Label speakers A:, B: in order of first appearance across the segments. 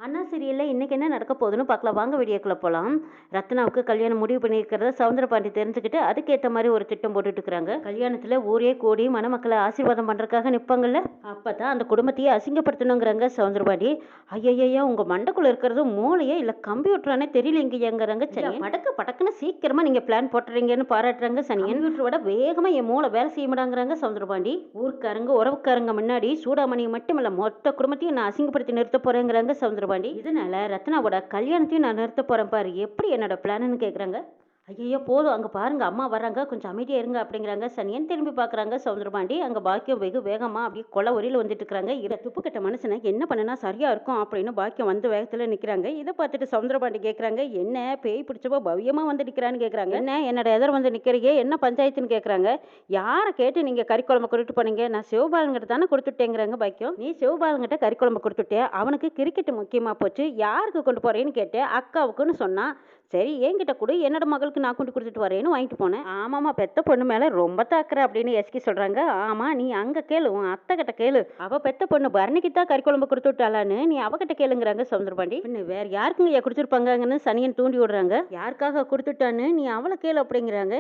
A: அண்ணா சீரியல்ல இன்னைக்கு என்ன நடக்க போகுதுன்னு பார்க்கலாம் வாங்க வீடியோக்குள்ள போலாம். ரத்னாவுக்கு கல்யாணம் முடிவு பண்ணியிருக்கிறத சவுந்தரபாண்டி தெரிஞ்சுக்கிட்டு அதுக்கேற்ற மாதிரி ஒரு திட்டம் போட்டுட்டு இருக்காங்க. கல்யாணத்துல ஊரே கூடி மணமக்களை ஆசீர்வாதம் பண்றதுக்காக நிற்பாங்கல்ல, அப்பதான் அந்த குடும்பத்தையே அசிங்கப்படுத்தணுங்கிறாங்க சவுந்தரபாண்டி. ஐயய்யா உங்க மண்டைக்குள்ள இருக்கிறது மூளையே இல்ல கம்ப்யூட்டரானே தெரியலங்கிறாங்க சனியன். படக்கு படக்குன்னு சீக்கிரமா நீங்க பிளான் போட்டுறீங்கன்னு பாராட்டுறாங்க சனியன். கம்ப்யூட்டரோட வேகமா என் மூளை வேலை செய்ய மாட்டாங்கிறாங்க சவுந்தரபாண்டி. ஊருக்காரங்க உறவுக்காரங்க முன்னாடி சூடாமணி மட்டும் இல்ல மொத்த குடும்பத்தையும் நான் அசிங்கப்படுத்தி நிறுத்த போறேங்கிறாங்க சவுந்தரபாண்டி. இதனால ரத்னாவோட கல்யாணத்தையும் நான் நிறுத்த போறேன் பாரு, எப்படி என்னோட பிளான்னு கேக்குறாங்க. ஐயோ போதும், அங்க பாருங்க அம்மா வர்றாங்க, கொஞ்சம் அமைதியா இருங்க அப்படிங்கிறாங்க சனியன். திரும்பி பாக்குறாங்க சவுந்தரபாண்டி. அங்க பாக்கியம் வெகு வேகமா அப்படியே கொலை ஒரியில வந்துட்டு இருக்காங்க. இதை துப்பு கட்ட மனுஷனை என்ன பண்ணுனா சரியா இருக்கும் அப்படின்னு பாக்கியம் வந்து வேகத்துல நிக்கிறாங்க. இதை பார்த்துட்டு சவுந்தரபாண்டி கேக்குறாங்க, என்ன பேய் பிடிச்சப்போ பவ்யமா வந்து நிக்கிறான்னு கேக்குறாங்க. என்ன என்னோட எதிர் வந்து நிக்கிறீங்க, என்ன பஞ்சாயத்துன்னு கேக்குறாங்க. யாரை கேட்டு நீங்க கறிக்குழம்பு கொடுத்துட்டு போனீங்க? நான் சிவபாலன்கிட்ட தானே கொடுத்துட்டேங்கிறாங்க பாக்கியம். நீ சிவபாலன்கிட்ட கறிக்குழம்பு கொடுத்துட்டே, அவனுக்கு கிரிக்கெட் முக்கியமா போச்சு, யாருக்கு கொண்டு போறேன்னு கேட்டேன், அக்காவுக்குன்னு சொன்னா. சரி என்கிட்ட கொடு, என்னோட மகளுக்கு நான் கொண்டு கொடுத்துட்டு வரேன்னு வாங்கிட்டு போனேன். ஆமாமா பெத்த பொண்ணு மேல ரொம்ப தாக்குற அப்படின்னு எஸ்கி சொல்றாங்க. ஆமா நீ அங்க கேளு, உன் அத்தை கிட்ட கேளு, அவ பெத்த பொண்ணு பரணிக்கு தான் கறிக்குழம்பு கொடுத்து விட்டாளான்னு நீ அவகிட்ட கேளுங்கிறாங்க சவுந்தரபாண்டி. வேற யாருக்குங்க கொடுத்துருப்பாங்கன்னு சனியன் தூண்டி விடுறாங்க. யாருக்காக கொடுத்துட்டான்னு நீ அவளை கேளு அப்படிங்கிறாங்க.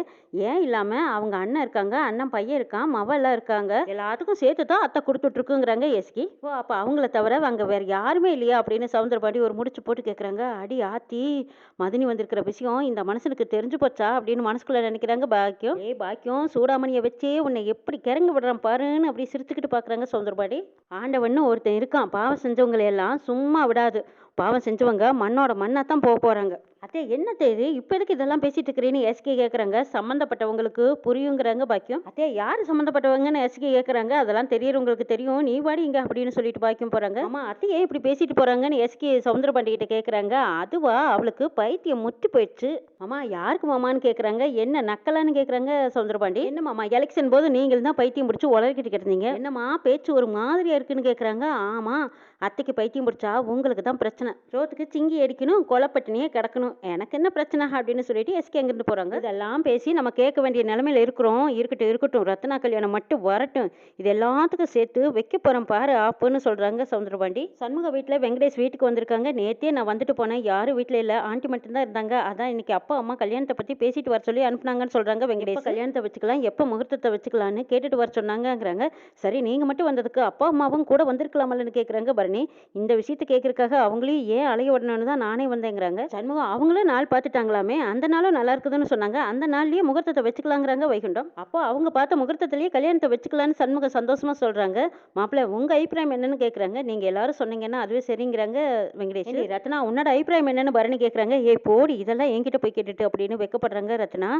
A: ஏன் இல்லாம அவங்க அண்ணன் இருக்காங்க, அண்ணன் பையன் இருக்கான், மவ எல்லாம் இருக்காங்க, எல்லாத்துக்கும் சேர்த்து தான் அத்தை கொடுத்துட்டு இருக்குங்கிறாங்க எஸ்கி. ஓ அப்ப அவங்கள தவிர அங்க வேற யாருமே இல்லையா அப்படின்னு சவுந்தரபாண்டி ஒரு முடிச்சு போட்டு கேக்குறாங்க. அடி ஆத்தி, மதினி வந்திருக்கிற விஷயம் இந்த மனுஷனுக்கு தெரிஞ்சு போச்சா அப்படின்னு மனசுக்குள்ள நினைக்கிறாங்க பாக்கியம். ஏய் பாக்கியம், சூடாமணியை வச்சே உன்னை எப்படி கிறங்க விடுறான் பாருன்னு அப்படி சிரிச்சுக்கிட்டு பாக்குறாங்க சவுந்தரபாண்டி. ஆண்டவன்னு ஒருத்தன் இருக்கான், பாவம் செஞ்சவங்களை எல்லாம் சும்மா விடாது, பாவம் செஞ்சவங்க மண்ணோட மண்ணா தான் போக போறாங்க. அத்தே என்ன தெரியுது இப்ப எதுக்கு இதெல்லாம் பேசிட்டு இருக்கிறேன்னு எஸ்கே கேக்குறாங்க. சம்பந்தப்பட்டவங்களுக்கு புரியுங்கிறாங்க பாக்கியம். அத்தே யாரு சம்பந்தப்பட்டவங்கன்னு எஸ்கே கேக்குறாங்க. அதெல்லாம் தெரியறவங்களுக்கு தெரியும், நீ வாடி இங்க அப்படின்னு சொல்லிட்டு பாக்கியம் போறாங்க. ஆமா அத்தையே இப்படி பேசிட்டு போறாங்கன்னு எஸ்கே சவுந்தரபாண்டி கிட்ட கேக்குறாங்க. அதுவா, அவளுக்கு பைத்தியம் முத்தி போயிடுச்சு. மாமா யாருக்கு மாமான்னு கேக்குறாங்க. என்ன நக்கலான்னு கேக்குறாங்க சவுந்தரபாண்டி. என்ன மாமா எலெக்ஷன் போது நீங்கள் தான் பைத்தியம் பிடிச்சி உலகிட்டு கிடந்தீங்க, என்னம்மா பேச்சு ஒரு மாதிரியா இருக்குன்னு கேக்குறாங்க. ஆமா அத்தைக்கு பைத்தியம் பிடிச்சா உங்களுக்கு தான் பிரச்சனை, ரோத்துக்கு சிங்கி அடிக்கணும், கொலைப்பட்டினியே கிடக்கணும், எனக்கு என்ன பிரச்சனை அப்படின்னு சொல்லிட்டு எஸ்கே அங்கிருந்து போறாங்க. இதெல்லாம் பேசி நம்ம கேட்க வேண்டிய நிலைமையில இருக்கிறோம். இருக்கட்டும் இருக்கட்டும், ரத்னா கல்யாணம் மட்டும் வரட்டும், இது எல்லாத்துக்கும் சேர்த்து வைக்க போறேன் பாரு ஆப்புன்னு சொல்றாங்க சவுந்தரபாண்டி. சண்முக வீட்டுல வெங்கடேஷ் வீட்டுக்கு வந்திருக்காங்க. நேத்தே நான் வந்துட்டு போனேன், யாரும் வீட்டுல இல்ல, ஆண்டி மட்டும்தான் இருந்தாங்க. அதான் இன்னைக்கு அப்பா அம்மா கல்யாணத்தை பத்தி பேசிட்டு வர சொல்லி அனுப்புனாங்கன்னு சொல்றாங்க வெங்கடேஷ். கல்யாணத்தை வச்சுக்கலாம், எப்ப முகூர்த்தத்தை வச்சுக்கலான்னு கேட்டுட்டு வர சொன்னாங்கிறாங்க. சரி நீங்க மட்டும் வந்ததுக்கு அப்பா அம்மாவும் கூட வந்திருக்கலாமல்லன்னு கேக்குறாங்க பரணி. இந்த விஷயத்தை கேட்கறதுக்காக அவங்களையும் ஏன் அலைய விடணும்னு தான் நானே வந்தேங்கிறாங்க. சண்முகம் அவங்களும் நாள் பார்த்துட்டாங்களாமே, அந்த நாளும் நல்லா இருக்குதுன்னு சொன்னாங்க, அந்த நாள்லயே முகூர்த்தத்தை வச்சுக்கலாங்கிறாங்க வைகுண்டம். அப்போ அவங்க பார்த்த முகூர்த்தத்திலேயே கல்யாணத்தை வச்சுக்கலான்னு சண்முகம் சந்தோஷமா சொல்றாங்க. மாப்பிள்ள உங்க அபிப்பிராயம் என்னன்னு கேக்குறாங்க. நீங்க எல்லாரும் சொன்னீங்கன்னா அதுவே சரிங்கிறாங்க வெங்கடேஷ். ரத்னா உன்னோட அபிப்பிராயம் என்னன்னு பரணி கேக்குறாங்க. ஏய் போடி, இதெல்லாம் என்கிட்ட போய் கேட்டுட்டு அப்படின்னு வெக்கப்படுறாங்க ரத்னா.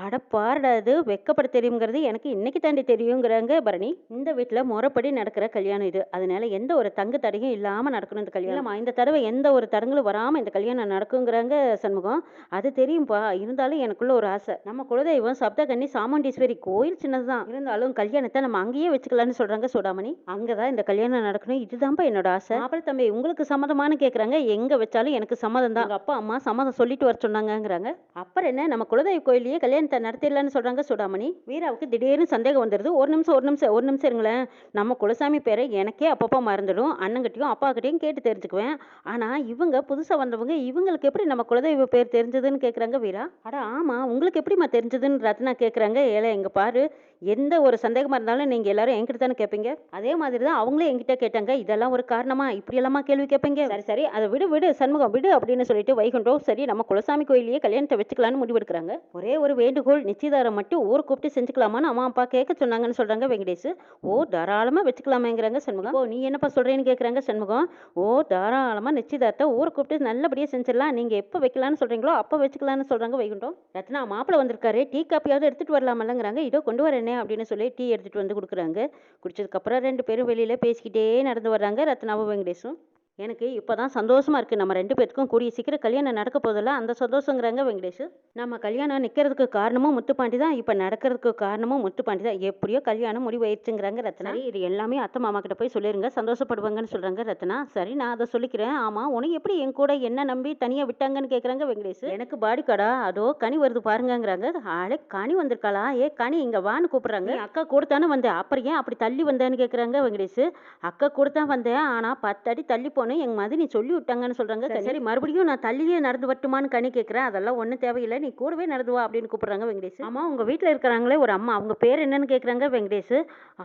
A: அட பாருடா, இது வெக்கப்பட தெரியுங்கிறது எனக்கு இன்னைக்கு தாண்டி தெரியுங்கிறாங்க பரணி. இந்த வீட்டுல முறைப்படி நடக்கிற கல்யாணம் இது, அதனால எந்த ஒரு தங்கு தடையும் இல்லாம நடக்கணும் இந்த கல்யாணம். இந்த தடவை எந்த ஒரு தடங்களும் வராம இந்த கல்யாணம் நடக்குங்கிறாங்க சண்முகம். அது தெரியும்பா, இருந்தாலும் எனக்குள்ள ஒரு ஆசை, நம்ம குலதெய்வம் சப்தகன்னி சாமுண்டீஸ்வரி கோயில் சின்னதுதான், இருந்தாலும் கல்யாணத்தை நம்ம அங்கேயே வச்சுக்கலாம்னு சொல்றாங்க சூடாமணி. அங்கதான் இந்த கல்யாணம் நடக்கணும், இதுதான்ப்பா என்னோட ஆசை. மாப்பிள்ளை தம்பி உங்களுக்கு சம்மதமானு கேக்குறாங்க. எங்க வச்சாலும் எனக்கு சம்மதம் தான், அப்பா அம்மா சம்மதம் சொல்லிட்டு வர சொன்னாங்கிறாங்க. அப்புறம் என்ன, நம்ம குலதெய்வ கோயிலேயே கல்யாணத்தை நடத்திடலான்னு சொல்றாங்க சூடாமணி. வீராவுக்கு திடீர்னு சந்தேகம் வந்துருது. ஒரு நிமிஷம் இருங்களேன், நம்ம குலசாமி பேரை எனக்கே அப்பப்போ மறந்துடும், அண்ணங்கிட்டையும் அப்பா கிட்டையும் கேட்டு தெரிஞ்சுக்குவேன். ஆனா இவங்க புதுசா வந்தவங்க, இவங்களுக்கு எப்படி நம்ம குலதெய்வ பேர் தெரிஞ்சதுன்னு கேக்குறாங்க வீரா. அட ஆமா உங்களுக்கு எப்படிமா தெரிஞ்சதுன்னு ரத்னா கேக்குறாங்க. ஏல இங்க பாரு, எந்த ஒரு சந்தேகமா இருந்தாலும் நீங்க எல்லாரும் என்கிட்ட தானே கேட்பீங்க, அதே மாதிரி தான் அவங்களே என்கிட்ட கேட்டாங்க. இதெல்லாம் ஒரு காரணமா, இப்படி எல்லாமா கேள்வி கேட்பீங்க? சரி சரி அதை விடு சண்முகம் விடு அப்படின்னு சொல்லிட்டு வைகுண்டம் சரி நம்ம குலசாமி கோயிலேயே கல்யாணத்தை வச்சுக்கலான்னு முடிவெடுக்கிறாங்க. ஒரே ஒரு வேண்டுகோள், நிச்சயதாரம் மட்டும் ஊரை கூப்பிட்டு செஞ்சுக்கலாமான்னு அம்மா அப்பா கேட்க சொன்னாங்கன்னு சொல்றாங்க வெங்கடேஷ். ஓ தாராளமா வச்சுக்கலாமேங்கிறாங்க சண்முகம். ஓ நீ என்னப்பா சொல்றேன்னு கேக்குறாங்க சண்முகம். ஓ தாராளமா நிச்சயதார்த்தத்தை ஊரை கூப்பிட்டு நல்லபடியா செஞ்சிடலாம், நீங்க எப்ப வைக்கலாம்னு சொல்றீங்களோ அப்ப வச்சுக்கலாம்னு சொல்றாங்க வைகுண்டம். ரத்னா மாப்பிள்ள வந்திருக்காரு, டீ காப்பியாவது எடுத்துட்டு வரலாமல்லங்கிறாங்க. இதோ கொண்டு வரேன் அப்படின்னு சொல்லி டீ எடுத்துட்டு வந்து கொடுக்குறாங்க. குடிச்சதுக்கு அப்புறம் ரெண்டு பேரும் வெளியில பேசிக்கிட்டே நடந்து வர்றாங்க ரத்னாவும் வெங்கடேஷும். எனக்கு இப்பதான் சந்தோஷமா இருக்கு, நம்ம ரெண்டு பேருக்கும் கூடிய சீக்கிரம் கல்யாணம் நடக்க போதில்ல, அந்த சந்தோஷங்கிறாங்க வெங்கடேஷ். நம்ம கல்யாணம் நிக்கிறதுக்கு காரணமும் முத்துப்பாண்டி தான், இப்ப நடக்கிறதுக்கு காரணமும் முத்துப்பாண்டி தான், எப்படியோ கல்யாணம் முடிவாயிடுச்சுங்கிறாங்க ரத்னா. இது எல்லாமே அத்தை மாமா கிட்ட போய் சொல்லிருங்க, சந்தோஷப்படுவாங்கன்னு சொல்றாங்க ரத்னா. சரி நான் அதை சொல்லிக்கிறேன். ஆமா உனக்கு எப்படி என் கூட என்ன நம்பி தனியா விட்டாங்கன்னு கேக்குறாங்க வெங்கடேஷ். எனக்கு பாடி கடா அதோ கனி வருது பாருங்கிறாங்க. ஆளே கனி வந்திருக்காளா, ஏ கனி இங்க வான்னு கூப்பிடுறாங்க. அக்கா கூடத்தானே வந்தேன், அப்புறம் ஏன் அப்படி தள்ளி வந்தேன்னு கேக்குறாங்க வெங்கடேஷ். அக்கா கூட தான் வந்தேன், ஆனா 10 அடி தள்ளி போகணும் எங்க மதினி சொல்லி விட்டாங்கன்னு சொல்றாங்க. சரி மறுபடியும் நான் தள்ளியே நடந்து வரட்டுமான்னு கனி கேட்குறேன். அதெல்லாம் ஒன்றும் தேவையில்லை, நீ கூடவே நடந்து வா அப்படின்னு கூப்பிடுறாங்க வெங்கடேஷ். ஆமா உங்க வீட்டில் இருக்கிறாங்களே ஒரு அம்மா, அவங்க பேர் என்னன்னு கேட்குறாங்க வெங்கடேஷ்.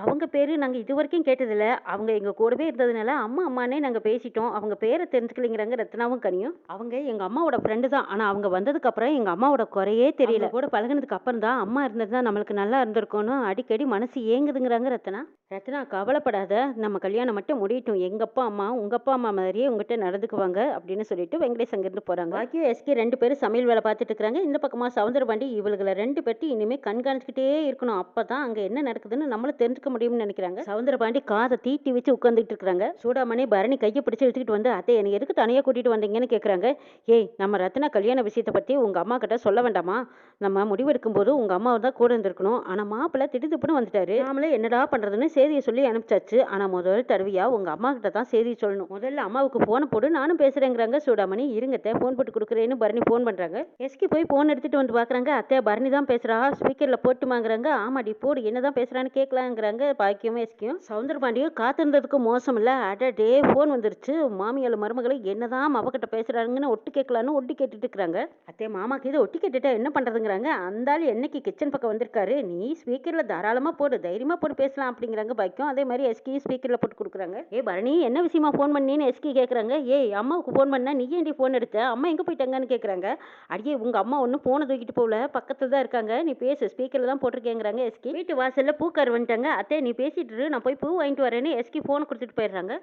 A: அவங்க பேர் நாங்கள் இது வரைக்கும் கேட்டதில்ல, அவங்க எங்கள் கூடவே இருந்ததுனால அம்மா அம்மானே நாங்கள் பேசிட்டோம், அவங்க பேரை தெரிஞ்சுக்கலைங்கிறாங்க ரத்னாவும் கனியும். அவங்க எங்கள் அம்மாவோட ஃப்ரெண்டு தான், ஆனால் அவங்க வந்ததுக்கு அப்புறம் எங்கள் அம்மாவோட குறையே தெரியல. கூட பழகினதுக்கு அப்புறம் தான் அம்மா இருந்தது நம்மளுக்கு நல்லா இருந்திருக்கும்னு அடிக்கடி மனசு ஏங்குதுங்கிறாங்க ரத்னா. ரத்னா கவலைப்படாத, நம்ம கல்யாணம் மட்டும் முடியட்டும், எங்கள் அப்பா அம்மா உங்கள் அப்பா அம்மா மாதிரியே உங்ககிட்ட நடந்துக்குவாங்க அப்படின்னு சொல்லிட்டு வெங்கடேஷ் அங்கேருந்து போகிறாங்க. பாக்கியும் எஸ்கே 2 பேரும் சமையல் வேலை பார்த்துட்டு இருக்கிறாங்க. இந்த பக்கமாக சவுந்தரபாண்டி இவளுகளை 2 பேர்த்தையும் இனிமேல் கண்காணிச்சுக்கிட்டே இருக்கணும், அப்போ தான் அங்கே என்ன நடக்குதுன்னு நம்மளும் தெரிஞ்சுக்க முடியும்னு நினைக்கிறாங்க. சவுந்தரபாண்டி காதை தீட்டி வச்சு உட்காந்துட்டு இருக்காங்க. சூடாமணி பரணி கையை பிடிச்சி இழுத்துக்கிட்டு வந்து அத்தை என்னை எதுக்கு தனியாக கூட்டிகிட்டு வந்தீங்கன்னு கேட்குறாங்க. ஏய் நம்ம ரத்னா கல்யாண விஷயத்தை பற்றி உங்கள் அம்மா கிட்ட சொல்ல வேண்டாமா? நம்ம முடிவெடுக்கும் போது உங்கள் அம்மாவை தான் கூட இருந்திருக்கணும், ஆனால் மாப்பிள்ளை திடுதுப்புன்னு வந்துட்டாரு, நாமளே என்னடா பண்ணுறதுன்னு செய்தியை சொல்லி அனுப்பிச்சாச்சு. ஆனால் முதல் தடவையா உங்கள் அம்மா கிட்ட தான் செய்தி சொல்லணும், முதல்ல அம்மாவுக்கு ஃபோனை போட்டு நானும் பேசுகிறேங்கிறாங்க. சூடாமணி இருங்கத்தை ஃபோன் போட்டு கொடுக்குறேன்னு பரணி ஃபோன் பண்ணுறாங்க. எஸ்கி போய் ஃபோன் எடுத்துகிட்டு வந்து பார்க்குறாங்க. அத்தை பரணி தான் பேசுகிறா, ஸ்பீக்கரில் போட்டுமாங்கிறாங்க. ஆமாடி போடு, என்ன தான் பேசுகிறான்னு கேட்கலாங்கிறாங்க பாக்கியமும் எஸ்கியும். சவுந்தரபாண்டியும் காத்திருந்ததுக்கு மோசம் இல்லை, அடடே ஃபோன் வந்துருச்சு, மாமியால் மருமகளை என்னதான் அவகிட்ட பேசுகிறாங்கன்னு ஒட்டு கேட்கலான்னு ஒட்டி கேட்டுட்டு இருக்கிறாங்க. அத்தை மாமாக்கு இதை ஒட்டி கேட்டுட்டா என்ன பண்ணுறதுங்கிறாங்க. அந்த ஆள் என்னைக்கு கிச்சன் பக்கம் வந்திருக்காரு, நீ ஸ்பீக்கரில் தாராளமாக போடு, தைரியமாக போட்டு பேசலாம் அப்படிங்கிறாங்க பாக்கியம். அதே மாதிரி எஸ்கி ஸ்பீக்கரில் போட்டு கொடுக்குறாங்க. பரணி என்ன விஷயமா ஃபோன் பண்ணின்னு எஸ்கி கேட்குறாங்க. ஏய் அம்மாவுக்கு ஃபோன் பண்ணா நீ ஏன்டி ஃபோன் எடுத்த, அம்மா எங்கே போயிட்டாங்கன்னு கேட்குறாங்க. அடியே உங்கள் அம்மா ஒன்றும் ஃபோனை தூக்கிட்டு போகல, பக்கத்தில் தான் இருக்காங்க, நீ பேசு, ஸ்பீக்கரில் தான் போட்டிருக்கேங்கிறாங்க எஸ்கி. வீட்டு வாசலில் பூக்கார் வந்துட்டாங்க. அத்தை நீ பேசிட்டு இரு, நான் போய் பூ வாங்கிட்டு வரேன்னு எஸ்கி ஃபோன் கொடுத்துட்டு போயிடுறாங்க.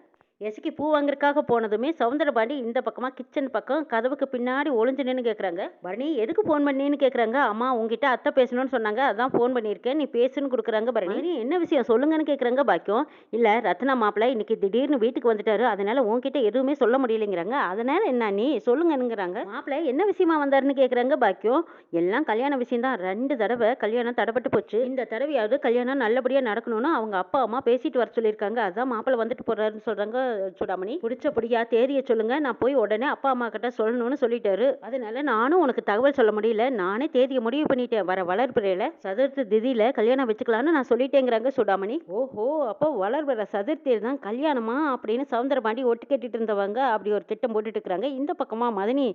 A: எஸ்கி பூ வாங்குறதுக்காக போனதுமே சவுந்தரபாண்டி இந்த பக்கமாக கிச்சன் பக்கம் கதவுக்கு பின்னாடி ஒளிஞ்சு நின்று கேட்குறாங்க. பரணி எதுக்கு ஃபோன் பண்ணின்னு கேட்குறாங்க. அம்மா உங்ககிட்ட அத்தை பேசணும்னு சொன்னாங்க, அதான் ஃபோன் பண்ணியிருக்கேன், நீ பேசுன்னு கொடுக்குறாங்க. பரணி என்ன விஷயம் சொல்லுங்கன்னு கேட்குறாங்க பாக்கியம். இல்லை ரத்னா மாப்பிள்ளை இன்னைக்கு திடீர்னு வீட்டுக்கு வந்துட்டாரு, அதனால உங்ககிட்ட எதுவுமே சொல்ல முடியலைங்கிறாங்க. அதனால என்ன நீ சொல்லுங்கன்னுங்கிறாங்க. மாப்பிள்ளை என்ன விஷயமா வந்தாருன்னு கேட்குறாங்க பாக்கியம். எல்லாம் கல்யாண விஷயம் தான், 2 தடவை கல்யாணம் தடைப்பட்டு போச்சு, இந்த தடவையாவது கல்யாணம் நல்லபடியாக நடக்கணும்னு அவங்க அப்பா அம்மா பேசிட்டு வர சொல்லியிருக்காங்க, அதான் மாப்பிள்ளை வந்துட்டு போறாருன்னு சொல்றாங்க. சூடாமணி பிடிச்சபடியா தேதியை சொல்லுங்க, நான் போய் உடனே அப்பா அம்மா கிட்ட சொல்லணும்னு சொல்லிட்டாரு, அதனால நானும் உனக்கு தகவல் சொல்ல முடியல, நானே தேதியை முடிவு பண்ணிட்டேன், வர வளர்பிறையில சதுர்த்தி திதியில கல்யாணம் வச்சுக்கலான்னு நான் சொல்லிட்டேங்கிறாங்க சூடாமணி. ஓஹோ அப்போ வளர்பிற சதுர்த்தி தான் கல்யாணமா அப்படின்னு சவுந்தரபாண்டி ஒட்டு கேட்டுட்டு இருந்தவங்க அப்படி ஒரு திட்டம் போட்டுட்டு இருக்கிறாங்க. இந்த பக்கமா மதினி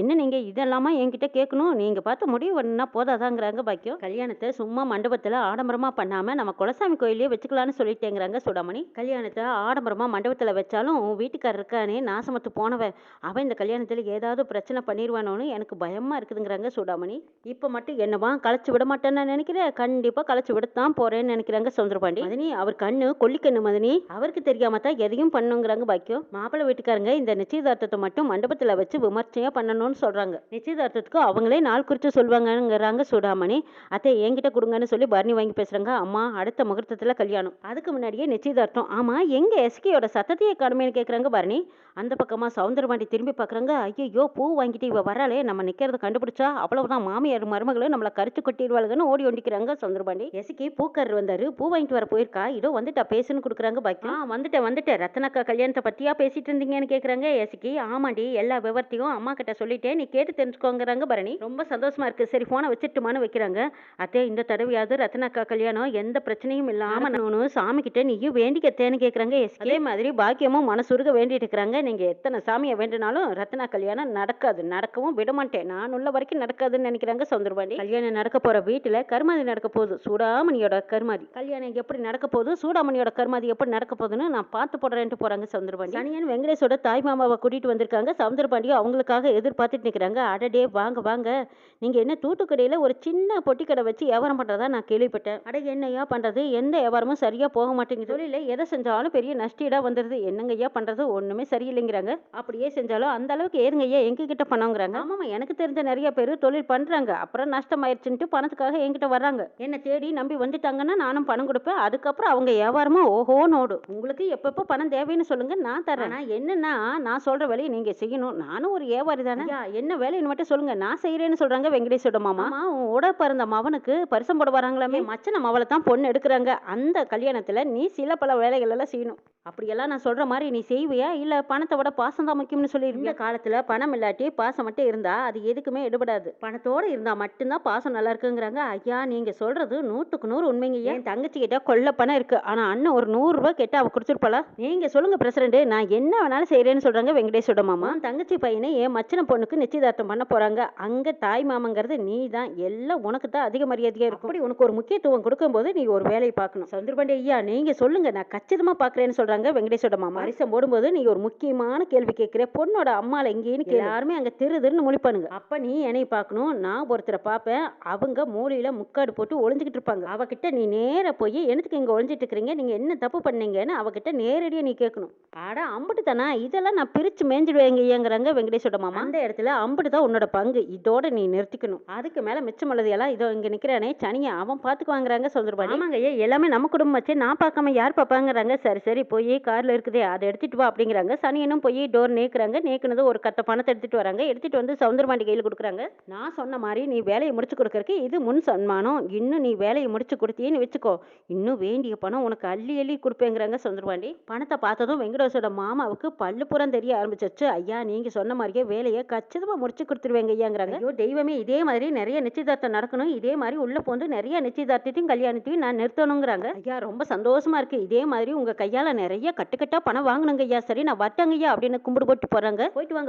A: என்ன நீங்க இதெல்லாமா என்கிட்ட கேட்கணும், நீங்க பார்த்து முடிவு பண்ணா போதாதாங்கிறாங்க பாக்கியம். கல்யாணத்தை சும்மா மண்டபத்துல ஆடம்பரமா பண்ணாம நம்ம குலசாமி கோயிலே வச்சுக்கலான்னு சொல்லிட்டேங்கிறாங்க சூடாமணி. கல்யாணத்தை ஆடம்பரமா மண்டபத்துல வச்சாலும் உன் வீட்டுக்காரர் இருக்கானே நாசமத்து போனவன், அவன் இந்த கல்யாணத்தில் ஏதாவது பிரச்சனை பண்ணிடுவானோன்னு எனக்கு பயமா இருக்குதுங்கிறாங்க சூடாமணி. இப்போ மட்டும் என்னவா களைச்சு விட மாட்டேன்னு நினைக்கிறேன், கண்டிப்பா களைச்சு விடத்தான் போறேன்னு நினைக்கிறாங்க சவுந்தரபாண்டி. மதினி அவர் கண்ணு கொல்லிக்கண்ணு மதினி, அவருக்கு தெரியாம தான் எதையும் பண்ணுங்கிறாங்க பாக்கியம். மாப்பிள்ளை வீட்டுக்காரங்க இந்த நிச்சயதார்த்தத்தை மட்டும் மண்டபத்தில் வச்சு விமர்சையா பண்ணணும்னு சொல்றாங்க, நிச்சயதார்த்தத்துக்கு அவங்களே நாள் குறித்து சொல்லுவாங்கங்கிறாங்க சூடாமணி. அத்தை என்கிட்ட கொடுங்கன்னு சொல்லி பரணி வாங்கி பேசுறாங்க. அம்மா அடுத்த முகூர்த்தத்தில் கல்யாணம், அதுக்கு முன்னாடியே நிச்சயதார்த்தம். ஆமா எங்க எஸ்கியோட சத்தத்தையே காணுமேன்னு கேட்குறாங்க பரணி. அந்த பக்கமா சவுந்தரபாண்டி திரும்பி பார்க்குறாங்க. ஐயோ பூ வாங்கிட்டு இவ வராளே, நம்ம நிற்கிறத கண்டுபிடிச்சா அவ்வளவுதான், மாமியார் மருமகளும் நம்மளை கரிச்சு கொட்டிடுவாளுன்னு ஓடி ஒண்டிக்கிறாங்க சவுந்தரபாண்டி. எஸ்கி பூக்காரர் வந்தாரு, பூ வாங்கிட்டு வர போயிருக்கா, இதோ வந்துட்டா பேசுன்னு கொடுக்குறாங்க பாக்கியம். வந்துட்டேன் ரத்னாக்கா கல்யாணத்தை பத்தியா பேசிட்டு இருந்தீங்கன்னு கேட்குறாங்க எஸ்கி. ஆமாண்டி எல்லா விவரத்தையும் அம்மா கிட்ட சொல்லிட்டேன், நீ கேட்டு தெரிஞ்சுக்கோங்கிறாங்க பரணி. ரொம்ப சந்தோஷமா இருக்கு, சரி போனை வச்சுட்டுமான்னு வைக்கிறாங்க. அத்தே இந்த தடவையாவது ரத்னாக்கா கல்யாணம் எந்த பிரச்சனையும் இல்லாம நானும் சாமி கிட்ட நீயும் வேண்டிக்கத்தேன்னு கேட்குறாங்க எஸ்கி. அதே மாதிரி பாக்கியமும் மனசுருக வேண்டிட்டு இருக்கிறாங்க. நீங்க எத்தனை சாமியை வேண்டினாலும் ரத்னா கல்யாணம் நடக்காது, நடக்கவும் விட மாட்டேன், நான் உள்ள வரைக்கும் நடக்காதுன்னு நினைக்கிறாங்க சவுந்தரபாண்டி. கல்யாணம் நடக்க போற வீட்டுல கருமாதி நடக்க போகுது, சூடாமணியோட கருமாதி. கல்யாணம் எப்படி நடக்க போகுது, சூடாமணியோட கருமாதி எப்படி நடக்க போகுதுன்னு நான் பார்த்து போடுறேன்ட்டு போறாங்க சவுந்தரபாண்டி. கனியன் வெங்கடேஷோட தாய் மாமாவை கூட்டிட்டு வந்திருக்காங்க. சவுந்தரபாண்டியும் அவங்களுக்காக எதிர்பார்த்துட்டு நிற்கிறாங்க. அடடே வாங்க வாங்க, நீங்க என்ன தூத்துக்கடையில ஒரு சின்ன பொட்டி கடை வச்சு வியாபாரம் பண்றதா நான் கேள்விப்பட்டேன். அட என்னையா பண்றது, எந்த வியாபாரமும் சரியா போக மாட்டேங்குது, தொழில எதை செஞ்சாலும் பெரிய நஷ்டீடா வந்துருது, என்னங்க ஐயா பண்றது ஒண்ணுமே சரியில்லைங்கிறாங்க. அப்படியே செஞ்சாலும் அந்த அளவுக்கு ஏறுங்க ஐயா எங்ககிட்ட பணங்கிறாங்க. ஆமாமா எனக்கு தெரிஞ்ச நிறைய பேர் தொழில் பண்றாங்க, அப்புறம் நஷ்டமாயிருச்சுன்ட்டு பணத்துக்காக என்கிட்ட வர்றாங்க, என்ன தேடி நம்பி வந்துட்டாங்கன்னா நானும் பணம் கொடுப்பேன், அதுக்கப்புறம் அவங்க வியாபாரமா ஓஹோன்னு ஓடும். உங்களுக்கு எப்பப்போ பணம் தேவைன்னு சொல்லுங்க நான் தரேன். என்னன்னா நான் சொல்ற வேலையை நீங்க செய்யணும், நானும் ஒரு வியாபாரி தானே, என்ன வேலைன்னு மட்டும் சொல்லுங்க நான் செய்யறேன்னு சொல்றாங்க வெங்கடேஷோட மாமா. உட பிறந்த மவனுக்கு பரிசம் போட வராங்களாமே, மச்சன மவளை தான் பொண்ணு எடுக்கிறாங்க, அந்த கல்யாணத்துல நீ சில பல வேலைகள் எல்லாம் செய்யணும், அப்படியெல்லாம் நான் சொல்ற மாதிரி நீ செய்வியா இல்ல பணத்தை விட பாசம் தான் முக்கியம்னு சொல்லிருவியா? இந்த காலத்துல பணம் இல்லாட்டி பாசம் மட்டும் இருந்தா அது எதுக்குமே எடுபடாது. பணத்தோட இருந்தா மட்டும்தான் பாசம் நல்லா இருக்குங்கிறாங்க. ஐயா நீங்க சொல்றது 100க்கு 100 உண்மைங்க. என் தங்கச்சி கிட்ட கொள்ள பணம் இருக்கு. ஆனா அண்ணன் ஒரு 100 ரூபாய் கேட்டா அவ கொடுத்துருப்பாளா? நீங்க சொல்லுங்க பிரசிடண்ட், நான் என்ன வேணாலும் செய்யறேன்னு சொல்றாங்க வெங்கடேஷோட மாமா. தங்கச்சி பையனை என் மச்சன பொண்ணுக்கு நிச்சயதார்த்தம் பண்ண போறாங்க. அங்க தாய் மாமங்கிறது நீ தான். எல்லாம் உனக்கு தான் அதிக மரியாதையா இருக்கும். அப்படி உனக்கு ஒரு முக்கியத்துவம் கொடுக்கும்போது நீ ஒரு வேலையை பார்க்கணும். சந்திரபாண்டி ஐயா நீங்க சொல்லுங்க, நான் கச்சிதமா பாக்குறேன்னு சொல்றாங்க வெங்கடேஷோட மாமா. அரிசம் போடும்போது நீ ஒரு முக்கியமான கேள்வி கேட்கிற. பொண்ணோட அம்மால எங்கேன்னு எல்லாருமே அங்க திருதுன்னு முழிப்பானுங்க. அப்ப நீ என்னை பார்க்கணும், நான் ஒருத்தரை பார்ப்பேன். அவங்க மூலையில முக்காடு போட்டு ஒளிஞ்சுக்கிட்டு இருப்பாங்க. அவகிட்ட நீ நேர போய் எனக்கு இங்க ஒளிஞ்சிட்டு இருக்கிறீங்க, நீங்க என்ன தப்பு பண்ணீங்கன்னு அவகிட்ட நேரடியா நீ கேட்கணும். ஆட அம்புட்டு தானா, இதெல்லாம் நான் பிரிச்சு மேஞ்சிடுவேங்கிறாங்க வெங்கடேஷோட மாமா. அந்த இடத்துல அம்புட்டு தான் உன்னோட பங்கு, இதோட நீ நிறுத்திக்கணும். அதுக்கு மேல மிச்சம் உள்ளது எல்லாம் இதோ இங்க நிக்கிறானே சனியா அவன் பாத்துக்கு வாங்குறாங்க சொல்றாங்க. ஆமாங்க ஐயா, எல்லாமே நம்ம குடும்பம் வச்சு நான் பார்க்காம யார் பார்ப்பாங்கிறாங்க. சரி சரி போய் கார்ல இருக்குதே அதை எடுத்துட்டு வா அப்படிங்கிறாங்க. சனியனும் போய் டோர் நேக்குறாங்க. நேக்குனது ஒரு கத்த பணத்தை எடுத்துட்டு வராங்க. எடுத்துட்டு வந்து சவுந்தரபாண்டி கையில் கொடுக்குறாங்க. நான் சொன்ன மாதிரி நீ வேலையை முடிச்சு கொடுக்கறதுக்கு இது முன் சன்மானம். இன்னும் நீ வேலையை முடிச்சு கொடுத்தீன்னு வச்சுக்கோ, இன்னும் வேண்டிய பணம் உனக்கு அள்ளி அள்ளி கொடுப்பேங்கிறாங்க சவுந்தரபாண்டி. பணத்தை பார்த்ததும் வெங்கடேஷோட மாமாவுக்கு பல்லு புறம் தெரிய ஆரம்பிச்சிச்சு. ஐயா நீங்க சொன்ன மாதிரியே வேலையை கச்சிதமா முடிச்சு கொடுத்துருவேங்க ஐயாங்கிறாங்க. ஐயோ தெய்வமே, இதே மாதிரி நிறைய நிச்சயதார்த்தம் நடக்கணும். இதே மாதிரி உள்ள போந்து நிறைய நிச்சயதார்த்தத்தையும் கல்யாணத்தையும் நான் நிறுத்தணுங்கிறாங்க. ஐயா ரொம்ப சந்தோஷமா இருக்கு. இதே மாதிரி உங்க கையால நிறைய கட்டுக்கட்டா பணம் வாங்கணுங்க ஐயா. சரி நான் வட்டங்க ஐயா அப்படின்னு கும்பிடு போட்டு போறாங்க.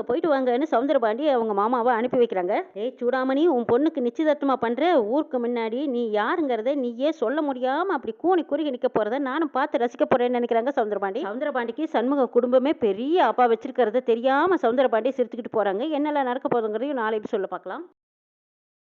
A: போயிட்டு வாங்கன்னு சவுந்தரபாண்டி அவங்க மாமாவை அனுப்பி வைக்கிறாங்க. ஏய் சூடாமணி, உன் பொண்ணுக்கு நிச்சயதார்த்தமா பண்ற ஊருக்கு முன்னாடி நீ யாருங்கிறத நீயே சொல்ல முடியாம அப்படி கூனி குறுகி நிக்க போறத நானும் பார்த்து ரசிக்க போறேன்னு நினைக்கிறாங்க சவுந்தரபாண்டி. சவுந்தரபாண்டிக்கு சண்முக குடும்பமே பெரிய அப்பா வச்சிருக்கிறத தெரியாம சவுந்தரபாண்டி சிரிச்சுக்கிட்டு போறாங்க. என்னெல்லாம் நடக்க போதுங்கிறதையும் நாளை சொல்ல பார்க்கலாம்.